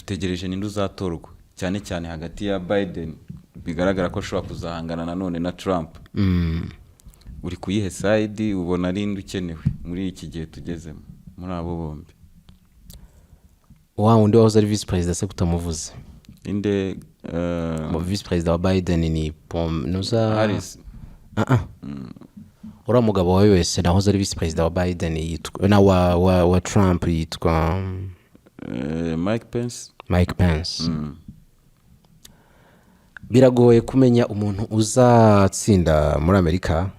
dutegereje ninde uzatorwa cyane cyane hagati ya Biden bigaragara ko ashobora kuzahangana nanone na Trump. Uri kuyihe side ubona ari indi ukenewe muri iki gihe tugezemo muri abo bombi? Undi wahoze ari vice president se kutamuvuze inde vice president wa Biden ni Harris. Ura mugabo wawe wese nahoze ari vice president wa Biden yitwa na wa Trump yitwa Mike Pence. Biragoye kumenya umuntu uzatsinda muri Amerika.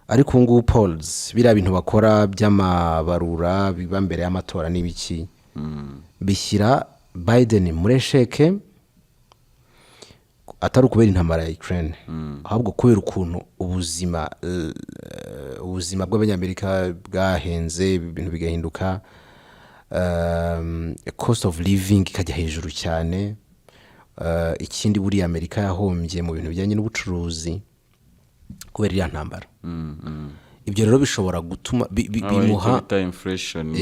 Ariko ngubu polls bira bintu bakora by'amabarura biba mbere y'amatora n'ibiki bishyira Biden muri sheke atari ukubera intambara ya Ukraine, ahubwo kubera ukuntu ubuzima bw'abanyamerika bwahenze ibintu bigahinduka, cost of living ikajya hejuru cyane. Ikindi buri Amerika yahombye mu bintu bijyanye n'ubucuruzi kubera iriya ntambara. Ibyo rero bishobora gutuma bimuha inflation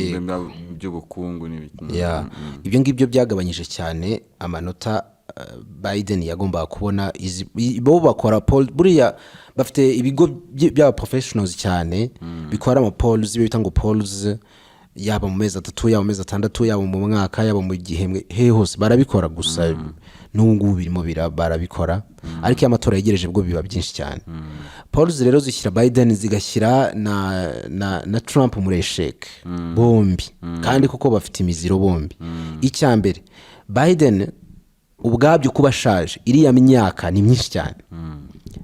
by'ubukungu n'ibiki. Ibyo ngibyo byagabanyije cyane amanota Biden yagomba kubona. Bo bakora poll buriya bafite ibigo by'aba professionals cyane bikora ama polls bita ngo polls, yaba mu mezi 3 yaba mu mezi 6 yaba mu mwaka yaba mu gihembwe hose barabikora gusa n'ubungu birimo barabikora. Ariko amatora yegereje bwo biba byinshi cyane. Polls rero zishyira Biden zigashyira na Trump muri sheke bombi, kandi kuko bafite imiziro bombi. Icyambere Biden ubwabyo kuba shaje iriya myaka ni myinshi cyane,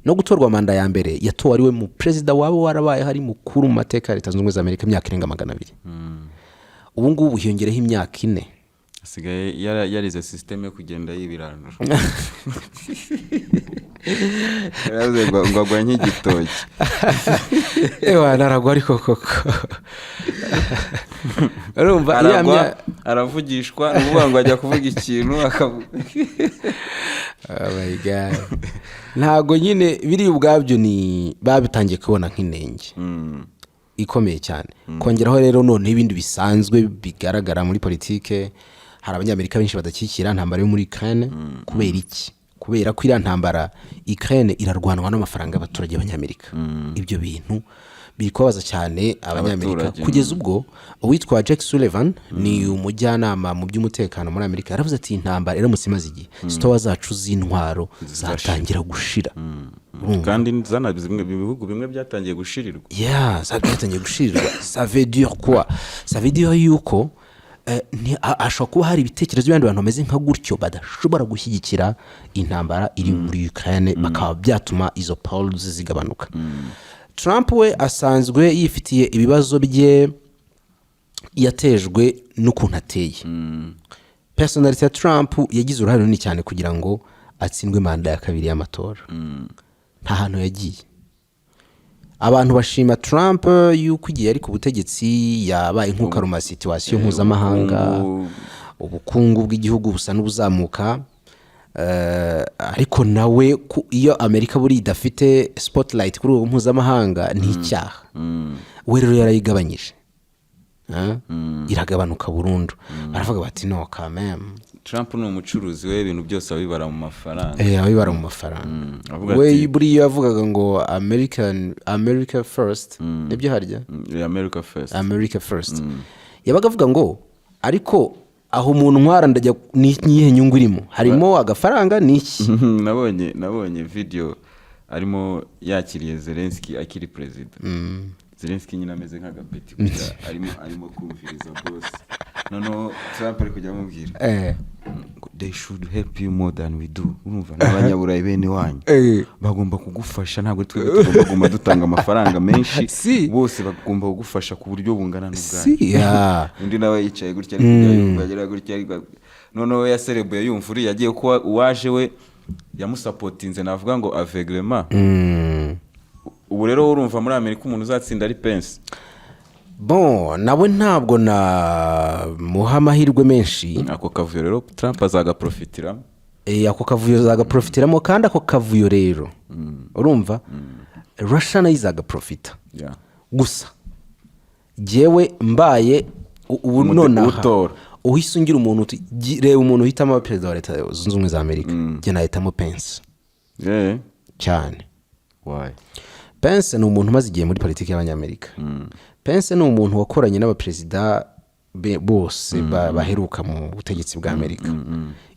no gutorwa manda ya mbere yatowe ari we mu president wabo warabaye hari mukuru mu mateka ya Leta Zunze Ubumwe za Amerika imyaka irenga 200. Ubu ngubu hiyongereho imyaka 4. Asigaye yarize system yo kugenda yibiranura. Yaze ngwagwa nk'igitoki. Naragwa ariko koko. Urumva aravugishwa n'uvuga ngo ajya kuvuga ikintu akavuga. Oh my god. Ntago nyine biri ubwabyo ni babitangiye kubona nk'inenge ikomeye cyane. Kongeraho rero none ibindi bisanzwe bigaragara muri politike, hari abanyamerika benshi badakikira ntambara yo muri Ukraine. Kubera iki? Kubera ko iriya ntambara Ukraine irarwanwa n'amafaranga y'abaturage b'abanyamerika. Ibyo bintu biri kubabaza cyane abanyamerika kugeza ubwo uwitwa Jack Sullivan ni umujyanama mu by'umutekano muri Amerika yaravuze ati intambara iramutse imaze igihe stowa zacu z'intwaro zatangira gushira. Kandi zanabizimwe bihugu bimwe byatangiye gushirirwa. Zatangiye gushirirwa. Ça veut dire quoi? Ça veut dire yuko ashobora kuba hari ibitekerezo by'abandi bantu bameze nka gutyo badashobora gushyigikira intambara iri muri Ukraine, bakaba byatuma izo polls zigabanuka. Trump we asanzwe yifitiye ibibazo bye yatejwe n'ukuntu ateye. Personality ya Trump yagize uruhare runini cyane kugira ngo atsindwe manda ya kabiri y'amatora. Nta hantu yagiye. Abantu bashima Trump yuko igihe ari ku butegetsi yabaye nk'ukaruma situation mpuzamahanga, ubukungu bw'igihugu busa n'ubuzamuka. Ariko nawe iyo Amerika buri idafite spotlight kuri ubu mpuzamahanga ni icyaha. We rero yarayigabanyije, iragabanuka burundu. Baravuga bati no quand Trump ni umucuruzi we ibintu byose abibara mu mafaranga. Abibara mu mafaranga. We buri yavugaga ngo America first, nibyo harya? America first. Yabaga avuga ngo ariko aho umuntu ntwara ndajya niyihe nyungu irimo, harimo agafaranga niki. Nabonye video arimo yakiriye Zelensky akiri president. Zelensky nyina ameze nk'agapeti kugira arimo kumviriza boss. No Trump ari kujya amubwira they should help you more than we do. Urumva n'abanyaburayi bene wanyu bagomba kugufasha, ntabwo twebwe tugomba dutanga amafaranga menshi, bose bagomba kugufasha ku buryo bungana n'ubwanyu. Undi nawe yicaye gutya ari kujya gutya noneho ya celebrate yumva uri yagiye ko uwaje we yamusapotinze navuga ngo avegrement. Ubu rero urumva muri Amerika umuntu uzatsinda ari Pence. Nawe ntabwo na muha amahirwe menshi. Ako kavuyo rero Trump azagaprofitiramo. Ako kavuyo azagaprofitiramo, kandi ako kavuyo rero urumva Russia nayo izagaprofita. Gusa jewe mbaye ubu nonaha uhise ungira umuntu reba umuntu uhitamo perezida wa leta zunze ubumwe za Amerika njye nahitamo Pence cyane. Why? Pence ni umuntu umaze igihe muri politiki y'abanyamerika. Pence ni umuntu wakoranye n'abaperezida bose baheruka mu butegetsi bwa Amerika.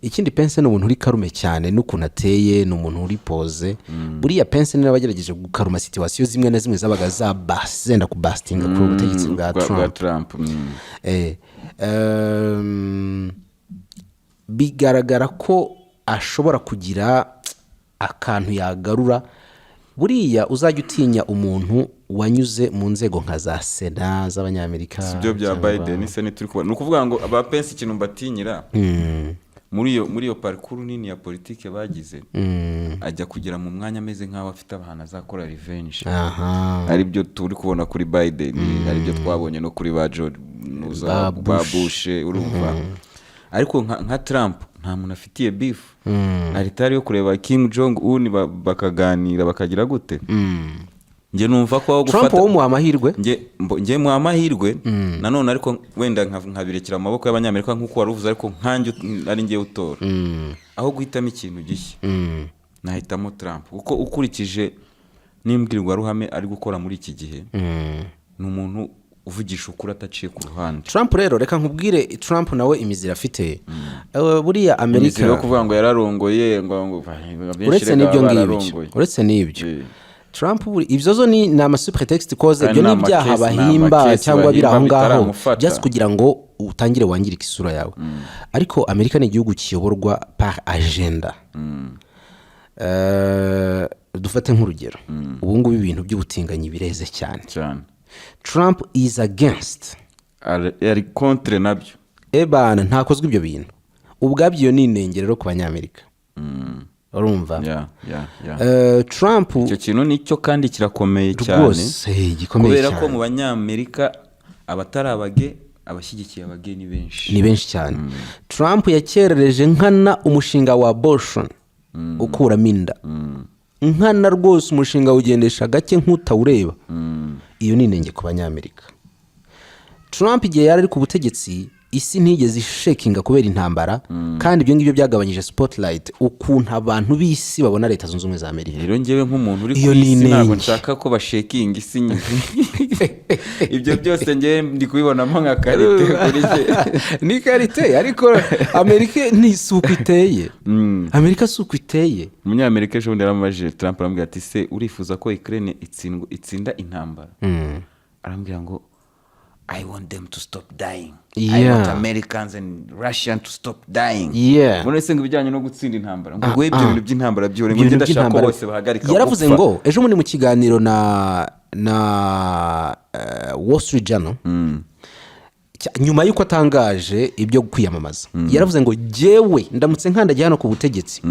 Ikindi Pence ni umuntu uri karume cyane n'ukuntu ateye, ni umuntu uri pose. Buriya Pence ni abagerageje gukaruma situation zimwe na zimwe zabaga zenda kubastinga ku butegetsi bwa Trump. Bigaragara ko ashobora kugira akantu yagarura. Buriya uzajya utinya umuntu wanyuze mu nzego nka za Sena z'abanyamerika. Sibyo bya Biden se ni turi kubona. Nukuvuga ngo aba Pence ikintu mbatinyira muri iyo parcours nini ya politike bagize, ajya kugira mu mwanya ameze nkaho afite abahana azakora revenge. Ari byo turi kubona kuri Biden, ari byo twabonye no kuri ba George ba Bush urumva. Ariko nka Trump nta muntu afitiye beef. Aritari yo kureba Kim Jong Un bakaganira bakagira gute. Nge numva ko Trump wo mu amahirwe, nge mu amahirwe nanone, ariko wenda nkabirekera amaboko y'abanyamerika nkuko waruvuze, ariko nkanjye ari ngiye utora aho guhitamo ikintu gishya nahitamo Trump, kuko ukurikije n'imbwirwa ruhame ari gukora muri iki gihe ni umuntu uvugisha ukuri ataciye ku ruhande. Trump rero reka nkubwire, Trump nawe imizira afite. Buriya Amerika yo kuvuga ngo yararongoye ngo uretse n'ibyo Trump ibyo zo ni amasupretext cause ibyo ni ibyaha bahimba cyangwa biri aho ngaho just kugira ngo utangire wangirika isura yawe. Ariko Amerika ni igihugu kiyoborwa par agenda. Dufate nk'urugero, ubu ngubu ibintu by'ubutinganyi bireze cyane. Trump is against, ari contre nabyo. Ebana ntakozwe ibyo bintu. Ubwabyo ni inengerero ku banyamerika. Urumva? Trump icyo kintu nicyo kandi kirakomeye cyane. Kubera ko mu banyamerika abatarabage abashyigikiye abage ni benshi. Ni benshi cyane. Trump yakerereje nkana umushinga wa abortion ukuramo inda. Nkana rwose umushinga ugendesha gake nk'utawureba. Iyo ni inenge ku banyamerika. Trump igihe yari ari ku butegetsi isi ntigeze ishekinga kubera intambara, kandi ibyo ngibyo byagabanyije spotlight ukuntu abantu b'isi babona leta zunze ubumwe za Amerika. Rero ngewe nk'umuntu uri ku isi ntabwo nshaka ko bashekinga isi nyine. Ibyo byose ngewe ndi kubibonamo nka karite kuri je. Ni karite, ariko Amerika ni suku iteye. Amerika suku iteye. Umunyamerika ejo bundi yaramubajije Trump, arambwira ati se urifuza ko Ukraine itsinda intambara? Arambwira ngo I want them to stop dying. I want Americans and Russians to stop dying. Muri senga bijyanye no gutsinda intambara. Ngo ibyo bintu by'intambara byore ngo ngenda shaka bose bahagarika. Yaravuze ngo ejo muri mu kiganiro na Wall Street Journal, nyuma yuko atangaje ibyo kwiyamamaza, yaravuze ngo jewe ndamutse nkandagiye hano ku butegetsi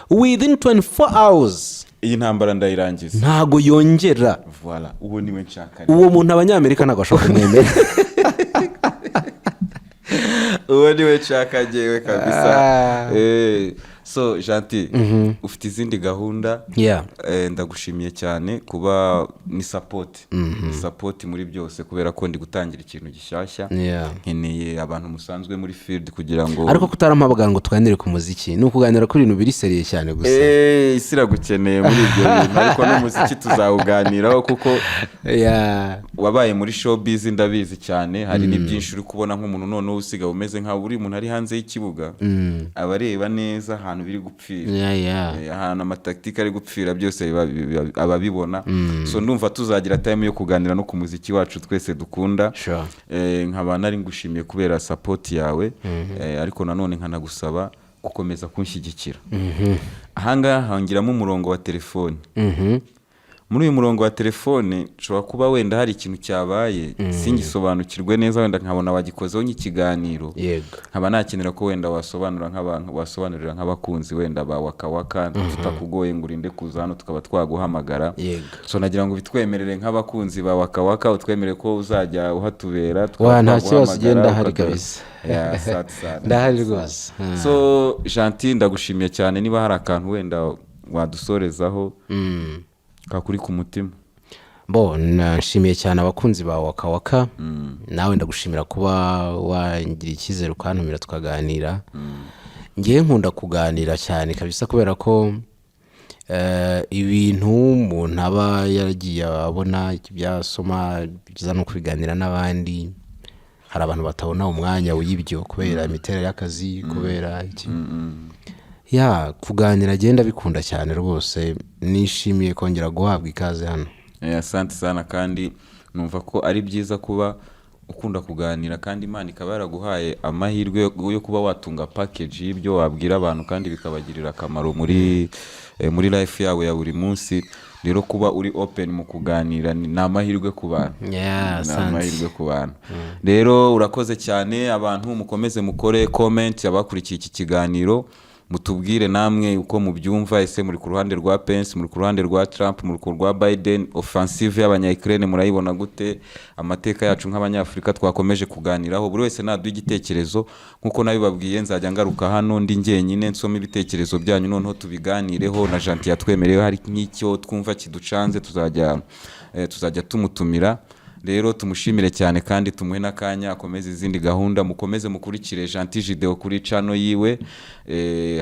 within 24 hours iyi ntambara ndayirangiza, ntago yongera. Voilà, uwo niwe nshaka. Uwo muntu abanyamerika ntago ashobora kumwemera. Uwo niwe nshaka jewe kabisa. So Gentil, ufite izindi gahunda. Ndagushimiye cyane kuba ni support muri byose, kubera ko ndi gutangira ikintu gishyashya. Nkeneye abantu musanzwe muri field kugira ngo, ariko kutarampabaga ngo twanire ku muziki, no kuganira kuri ibintu biri seriye cyane gusa. Isira gukeneye muri ibyo bintu, ariko no muziki tuzawuganiraho kuko wabaye muri showbiz ndabizi cyane. Hari ni byinshi uri kubona nk'umuntu none usiga umeze nka uri umuntu ari hanze y'ikibuga, abareba neza ahantu biri gupfira, ahantu amataktike ari gupfira byose ababibona. So ndumva tuzagira time yo kuganira no ku muziki wacu twese dukunda. Nkabana ari ngushimiye kubera support yawe, ariko nanone nkanagusaba gukomeza kunshyigikira. Ahanga hangiramo umurongo wa telefone. Muri uyu murongo wa telefone nshobora kuba wenda hari ikintu cyabaye singisobanukirwe neza, wenda nkabona wagikozeho nk'ikiganiro, nkaba nakenera ko wenda wasobanurira nk'abakunzi wenda ba Waka tutakugoye ngo urinde kuza hano tukaba twaguhamagara. So nagira ngo bitwemerere nk'abakunzi ba Waka utwemerere ko uzajya uhatubera twaguhamagara. Hari kabisa. Ndahari rwose. So Gentil, ndagushimiye cyane. Niba hari akantu wenda wadusorezaho kakuri ku mutima. nshimiye cyane abakunzi ba Waka Waka. Nawe ndagushimira kuba wangira icyizere ukantumira tukaganira. Ngiye nkunda kuganira cyane kabisa kubera ko ibintu umuntu aba yaragiye abona byasoma biza no kubiganira n'abandi. Hari abantu batabona umwanya w'ibyo kubera imiterere y'akazi, kubera iki. Kuganira agenda bikunda cyane rwose. Nishimiye kongera guhabwa ikaze hano. Asante sana kandi numva ko ari byiza kuba ukunda kuganira kandi Imana ikaba yaraguhaye amahirwe yo kuba watunga package y'ibyo wabwira abantu kandi bikabagirira akamaro muri life yawe ya buri munsi. Rero kuba uri open mu kuganira ni amahirwe ku bantu. Amahirwe ku bantu. Rero urakoze cyane, abantu mukomeze mukore comment abakurikiye iki kiganiro, mutubwire namwe uko mubyumva. Ese muri ku ruhande rwa Pence, muri ku ruhande rwa Trump, muri ku rwa Biden, offensive y'abanya-Ukraine murayibona gute? Amateka yacu nk'abanyafrika twakomeje kuganiraho, buri wese naduha igitekerezo. Nkuko nabibabwiye nzajya ngaruka hano ndi njyenyine nsoma ibitekerezo byanyu, noneho tubiganireho. Na Gentil yatwemereye hari nk'icyo twumva kiducanze tuzajya tumutumira. Rero tumushimire cyane kandi tumuhe n'akanya akomeze izindi gahunda. Mukomeze mukurikire Gentil Gedeo kuri channel yiwe.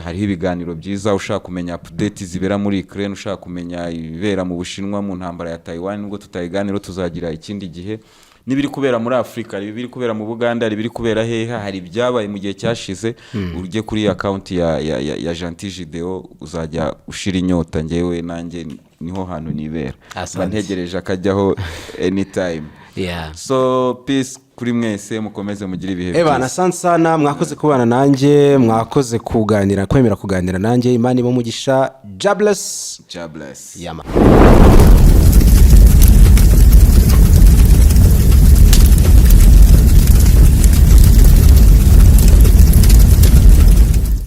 Hariho ibiganiro byiza. Ushaka kumenya update zibera muri Ukraine, ushaka kumenya ibera mu Bushinwa mu ntambara ya Taiwan, nubwo tutayiganiro tuzagira ikindi gihe. Nibiri kubera muri Afrika, nibiri kubera mu Buganda, nibiri kubera heha, hari byabaye mu gihe cyashize. Urye kuri account ya Gentil Gedeo uzajya ushira inyota. Ngewe nanjye niho hantu nibera. Bantegereje akajyaho anytime. So peace kuri mwese, mukomeze mugira ibihe byiza. Asante sana, mwakoze kubana nanjye, mwakoze kuganira, kwemera kuganira nanjye. Imana ibamugisha. Jobless. Jobless.